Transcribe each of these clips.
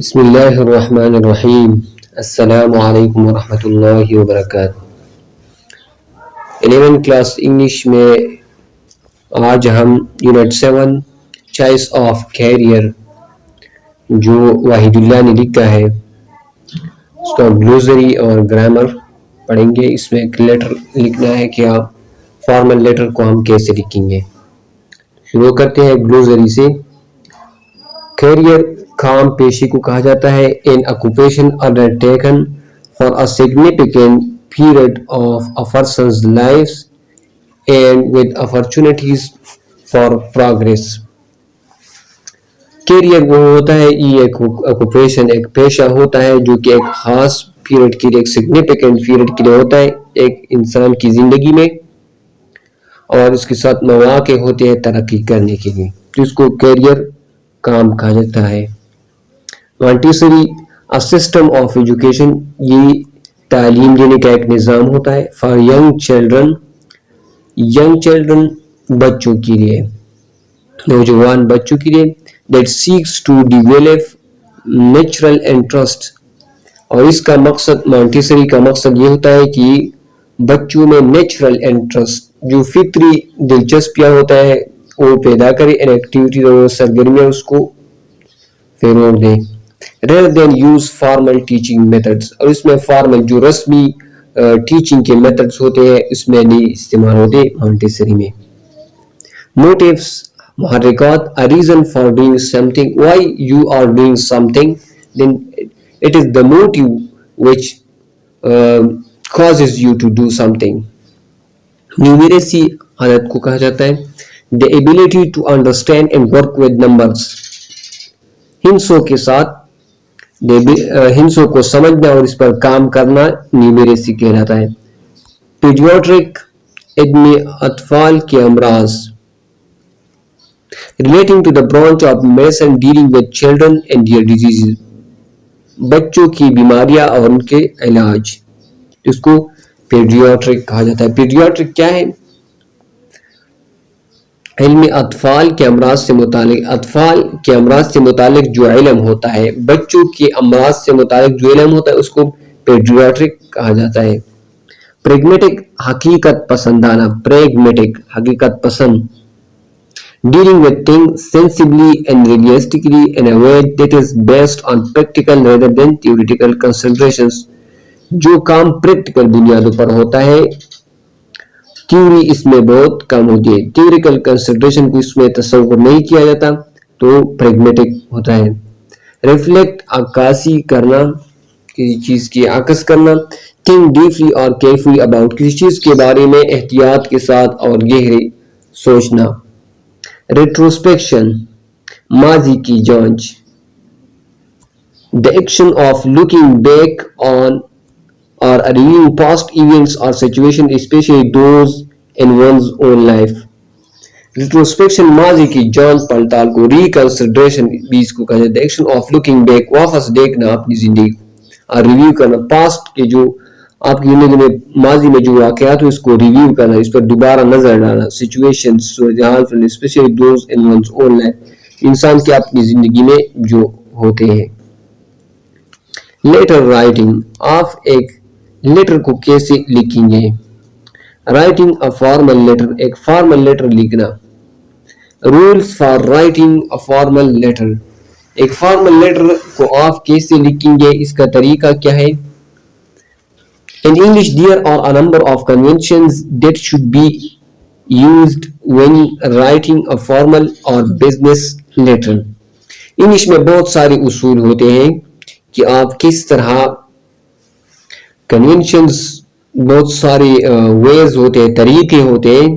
بسم اللہ الرحمن الرحیم السلام علیکم ورحمۃ اللہ وبرکاتہ۔ 11 کلاس انگلش میں آج ہم یونٹ 7 چوائس آف کیریئر جو واحد اللہ نے لکھا ہے اس کا گلوزری اور گرامر پڑھیں گے۔ اس میں ایک لیٹر لکھنا ہے کہ آپ فارمل لیٹر کو ہم کیسے لکھیں گے۔ شروع کرتے ہیں گلوزری سے۔ کیریئر کام پیشے کو کہا جاتا ہے an occupation undertaken for a significant period of a person's life and with opportunities for progress۔ Career وہ ہوتا ہے، یہ ایک occupation ایک پیشہ ہوتا ہے جو کہ ایک خاص پیریڈ کے لیے، ایک significant پیریڈ کے لیے ہوتا ہے ایک انسان کی زندگی میں، اور اس کے ساتھ مواقع ہوتے ہیں ترقی کرنے کے لیے، جس کو کیریئر کام کہا جاتا ہے۔ مانٹیسری سسٹم آف ایجوکیشن، یہ تعلیم دینے کا ایک نظام ہوتا ہے فار ینگ چلڈرن بچوں کے لیے، نوجوان بچوں کے لیے، that seeks to develop natural interest, اور اس کا مقصد مانٹیسری کا مقصد یہ ہوتا ہے کہ بچوں میں نیچرل انٹرسٹ جو فطری دلچسپیاں ہوتا ہے وہ پیدا کرے، ان ایکٹیویٹیز اور سرگرمیاں اس کو فروغ دیں، rather than use formal teaching methods، اور اس میں فارمل جو رسمی ٹیچنگ کے میتھڈز ہوتے ہیں اس میں نہیں استعمال ہوتے مانٹیسری میں۔ موٹیوز، محرکات، a reason for doing something، why you are doing something، then it is the motive which causes you to do something۔ نیومیریسی حالت کو کہا جاتا ہے the ability to understand and work with numbers، ہنسوں کے ساتھ ہنسوں کو سمجھنا اور اس پر کام کرنا نیومیریسی کہلاتا ہے۔ پیڈیاٹرک، علم اطفال کے امراض، relating to the branch of medicine dealing with children and their diseases، بچوں کی بیماریاں اور ان کے علاج، اس کو پیڈیاٹرک کہا جاتا ہے۔ پیڈیاٹرک کیا ہے؟ علم اطفال کے امراض سے متعلق، اطفال کے امراض سے متعلق جو علم ہوتا ہے، بچوں کے امراض سے متعلق جو علم ہوتا ہے اس کو پیڈیاٹرک کہا جاتا ہے۔ پریگمیٹک، حقیقت پسندانہ، پریگمیٹک حقیقت پسند، dealing with things sensibly and realistically in a way that is based on practical rather than theoretical considerations، جو کام پریکٹیکل بنیادوں پر ہوتا ہے، تھیوری اس میں بہت کم ہوتی ہے، تھیوریکل کنسیڈریشن کو اس میں تصور نہیں کیا جاتا تو پریگمیٹک ہوتا ہے۔ ریفلیکٹ، عکاسی کرنا، کسی چیز کی عکس کرنا، تھنک ڈیپلی اور کیئرفلی اباؤٹ، کسی چیز کے بارے میں احتیاط کے ساتھ اور گہرے سوچنا۔ ریٹروسپیکشن، ماضی کی جانچ، the action of looking back on or reviewing past events or situations, especially those in one's own life۔ retrospection ماضی کی جانچ پڑتال کو، reconsideration بھی اس کو کہا جاتا ہے، action of looking back واپس دیکھنا اپنی زندگی اور ریویو کرنا، past کے جو آپ کی زندگی میں ماضی میں جو واقعات ہو اس کو ریویو کرنا، اس پر دوبارہ نظر ڈالنا، situations especially those in one's own life، انسان کے اپنی زندگی میں جو ہوتے ہیں۔ لیٹر رائٹنگ، آپ ایک لیٹر کو کیسے لکھیں گے؟ رائٹنگ اے فارمل لیٹر، ایک فارمل لیٹر لکھنا۔ Rules for writing a formal letter, ایک فارمل لیٹر کو آپ کیسے لکھیں گے، اس کا طریقہ کیا ہے؟ In English there are a number of conventions that should be used when writing a formal or business letter۔ English میں بہت سارے اصول ہوتے ہیں کہ آپ کس طرح، کنونشنز بہت سارے ویز ہوتے ہیں، طریقے ہوتے ہیں،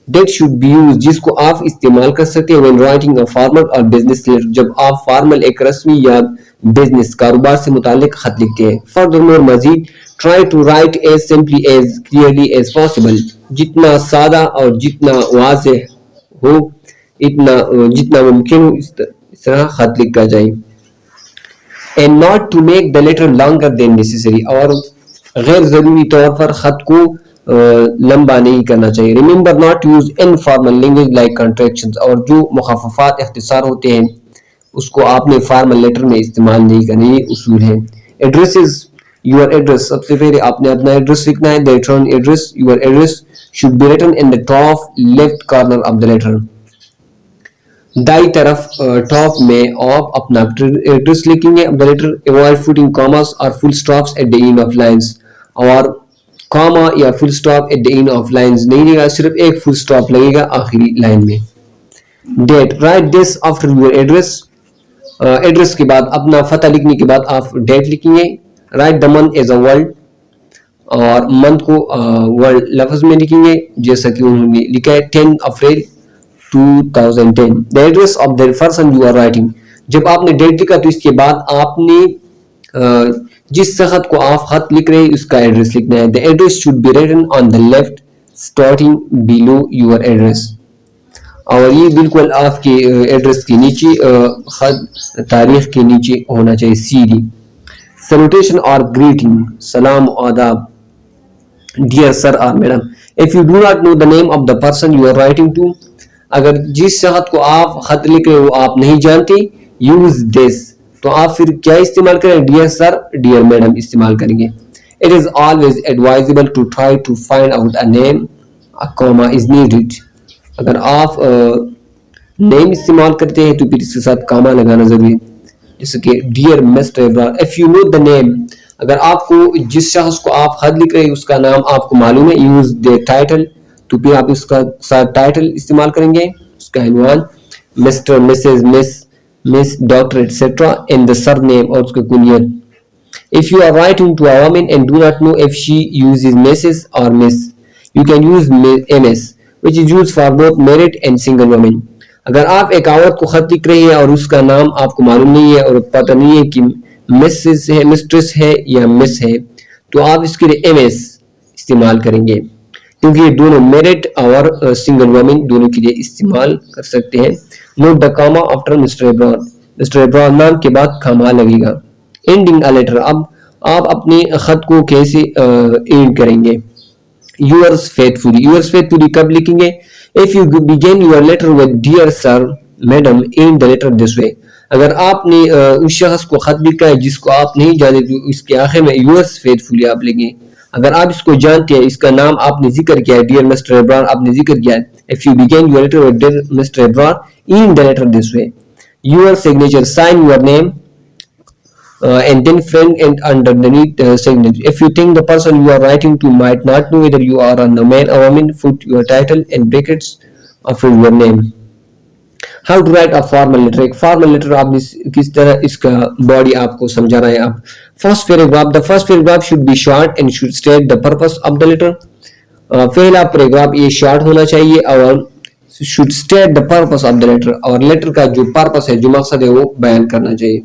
that should be used جس کو آپ استعمال کر سکتے ہیں when writing a formal or business letter، جب آپ فارمل ایک رسمی یا بزنس کاروبار سے متعلق خط لکھتے ہیں۔ furthermore، مزید try to write as simply as clearly as possible، جتنا سادہ اور جتنا واضح ہو، جتنا ممکن ہو اس طرح خط لکھا جائے۔ and not to make the letter longer than necessary، اور غیر ضروری طور پر خط کو لمبا نہیں کرنا چاہیے۔ remember not to use informal language like contractions، اور جو مخففات اختصار ہوتے ہیں اس کو آپ نے فارمل لیٹر میں استعمال نہیں کرنا. یہ اصول ہے. Address is your address. سب سے پہلے آپ نے اپنا ایڈریس لکھنا ہے. the return address, your address should be written in the top left corner of the letter. دائیں طرف ٹاپ میں آپ اپنا ایڈریس لکھیں گے. the letter avoid putting commas or full stops at the end of lines. اور comma یا full stop at the end of lines نہیں لگے گا, صرف ایک فل اسٹاپ لگے گا آخری لائن میں. Date, write this after your address. Address کے بعد اپنا فتح لکھنے کے بعد آپ ڈیٹ لکھیں گے. Right the month as a word, اور منتھ کو ورڈ لفظ میں لکھیں گے جیسا کہ انہوں نے لکھا ہے 10 April 2010. The address of the person you are writing. جب آپ نے ڈیٹ لکھا تو اس کے بعد آپ نے جس خط کو آپ خط لکھ رہے ہیں اس کا ایڈریس لکھنا ہے. the address should be written on the left starting below your address. اور یہ بالکل آپ کے ایڈریس کے نیچے خط تاریخ کے نیچے ہونا چاہیے سیدھی. salutation اور greeting, سلام و آداب. dear sir or madam. if you do not know the name of the person you are writing to, اگر جس خط کو آپ خط لکھ رہے وہ آپ نہیں جانتے, use this. تو آپ پھر کیا استعمال کریں؟ ڈیئر سر, ڈیئر میڈم استعمال کریں گے. It is always advisable to try to find out a name, a comma is needed. اگر آپ نیم استعمال کرتے ہیں تو پھر اس کے ساتھ کاما لگانا ضروری ہے, جیسے کہ dear mister Ibrahim. if you know the name, اگر آپ کو جس شخص کو آپ خط لکھ رہے ہیں اس کا نام آپ کو معلوم ہے, use the title. تو پھر آپ اس کا ساتھ ٹائٹل استعمال کریں گے, اس کا عنوان, mister, missus, miss, doctor etcetera, and the surname اور اس کا کنیت. if you are writing to a woman and do not know if she uses Mrs or Miss, you can use MS, which is used for both married and single women. اگر آپ ایک عورت کو خط لکھ رہے ہیں اور اس کا نام آپ کو معلوم نہیں ہے اور پتہ نہیں ہے کہ مسز ہے, مسٹریس ہے یا مس ہے, تو آپ اس کے لیے MS استعمال کریں گے, کیونکہ یہ دونوں میرڈ اور سنگل وومن دونوں کے لیے استعمال کر سکتے ہیں. نوٹ دا کاما آفٹر مسٹر ابراہیم. مسٹر ابراہیم نام کے بعد کاما لگے گا. اینڈنگ اے لیٹر, اب آپ اپنے خط کو کیسے اینڈ کریں گے؟ یورز فیتفلی. یورز فیتفلی کب لکھیں گے؟ if you begin your letter with dear sir, madam, end the letter this way. اگر آپ نے اس شخص کو خط لکھا ہے جس کو آپ نہیں جانتے تو اس کے آخر میں یورز فیتفلی آپ لکھیں. اگر آپ اس کو جانتے ہیں, اس کا نام آپ نے ذکر کیا ہے, ڈیئر مسٹر ابراہیم آپ نے ذکر کیا ہے, if you begin your letter with dear Mr. Ervine, end the letter this way. Your signature, sign your name and then friend and underneath signature. If you think the person you are writing to might not know whether you are a man or woman, put your title and brackets after your name. How to write a formal letter. ایک formal letter آپ کس طرح اس کا body آپ کو سمجھا رہا ہے آپ. First paragraph. The first paragraph should be short and should state the purpose of the letter. پہلا پیراگراف یہ شارٹ ہونا چاہیے اور should state the purpose of the letter, اور لیٹر کا جو پرپس ہے, جو مقصد ہے وہ بیان کرنا چاہیے.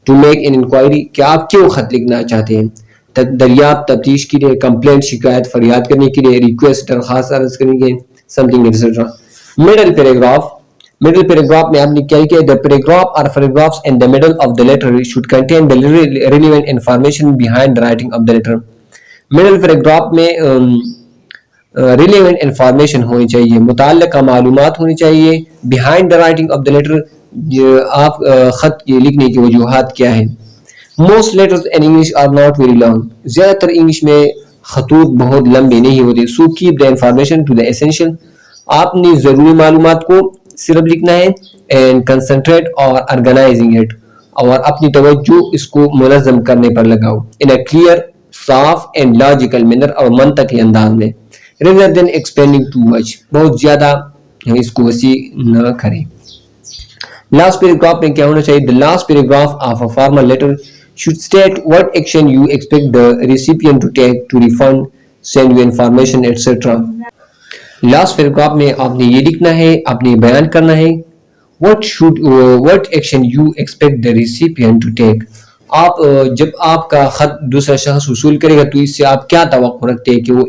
To make an inquiry, کہ آپ کیوں خط لکھنا چاہتے ہیں. دریافت, تفتیش کے لیے, کمپلینٹ, شکایت, فریاد کرنے کے لیے, ریکویسٹ, درخواست عرض کرنے کے لیے, something etc. Middle paragraph. Middle paragraph میں آپ نے کیا کیا؟ The paragraph or paragraphs in the middle of the letter should contain the relevant information behind the writing of the letter. Middle paragraph میں ریلیونٹ انفارمیشن ہونی چاہیے, متعلقہ معلومات ہونی چاہیے. Behind the writing of the letter, آپ خط کے لکھنے کی وجوہات کیا ہیں. Most letters in English are not very long. زیادہ تر انگلش میں خطوط بہت لمبے نہیں ہوتے. So keep the information to the essential. آپ نے ضروری معلومات کو صرف لکھنا ہے. اینڈ کنسنٹریٹ اور آرگنائزنگ اٹ, اور اپنی توجہ اس کو منظم کرنے پر لگاؤ. ان اے کلیئر, صاف اینڈ لاجیکل مینر, اور منطقی انداز میں. rather than expanding too much, بہت زیادہ اس کو وسیع نہ کریں. لاسٹ پیراگراف میں کیا ہونا چاہیے؟ The last paragraph of a formal letter should state what action you expect the recipient to take to refund, send you information, etc. Last paragraph میں آپ نے یہ لکھنا ہے, آپ نے بیان کرنا ہے what action you expect the recipient to take. آپ جب آپ کا خط دوسرا شخص وصول کرے گا تو اس سے آپ کیا توقع رکھتے ہیں کہ وہ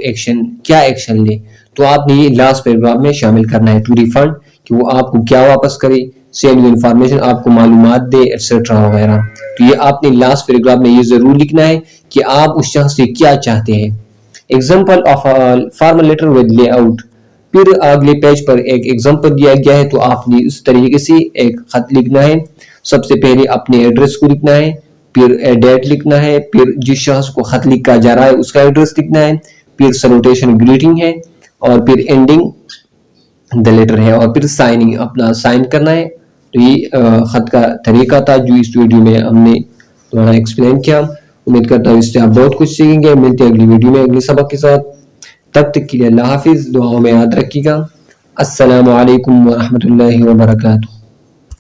کیا ایکشن لے, تو آپ نے یہ لاسٹ پیراگراف میں شامل کرنا ہے. ٹو ریفنڈ, کہ وہ آپ کو کیا واپس کرے. سینڈ یو انفارمیشن, آپ کو معلومات دے, ایٹسٹرا وغیرہ. تو یہ آپ نے لاسٹ پیراگراف میں یہ ضرور لکھنا ہے کہ آپ اس شخص سے کیا چاہتے ہیں. Example of formal letter with layout. پھر اگلے پیج پر ایک ایگزامپل دیا گیا ہے, تو آپ نے اس طریقے سے ایک خط لکھنا ہے. سب سے پہلے اپنے ایڈریس کو لکھنا ہے، پھر ڈیٹ لکھنا ہے، پھر جس شخص کو خط لکھا جا رہا ہے اس کا ایڈریس لکھنا ہے، پھر سلوٹیشن گریٹنگ ہے، اور پھر اینڈنگ دا لیٹر ہے، اور پھر سائننگ اپنا سائن کرنا ہے۔ تو یہ خط کا طریقہ تھا جو اس ویڈیو میں ہم نے تمہارا ایکسپلین کیا۔ امید کرتا ہوں اس سے آپ بہت کچھ سیکھیں گے۔ ملتے ہیں اگلی ویڈیو میں اگلے سبق کے ساتھ، تب تک کے لیے اللہ حافظ، دعاؤں میں یاد رکھیے گا۔ السلام علیکم ورحمۃ اللہ وبرکاتہ۔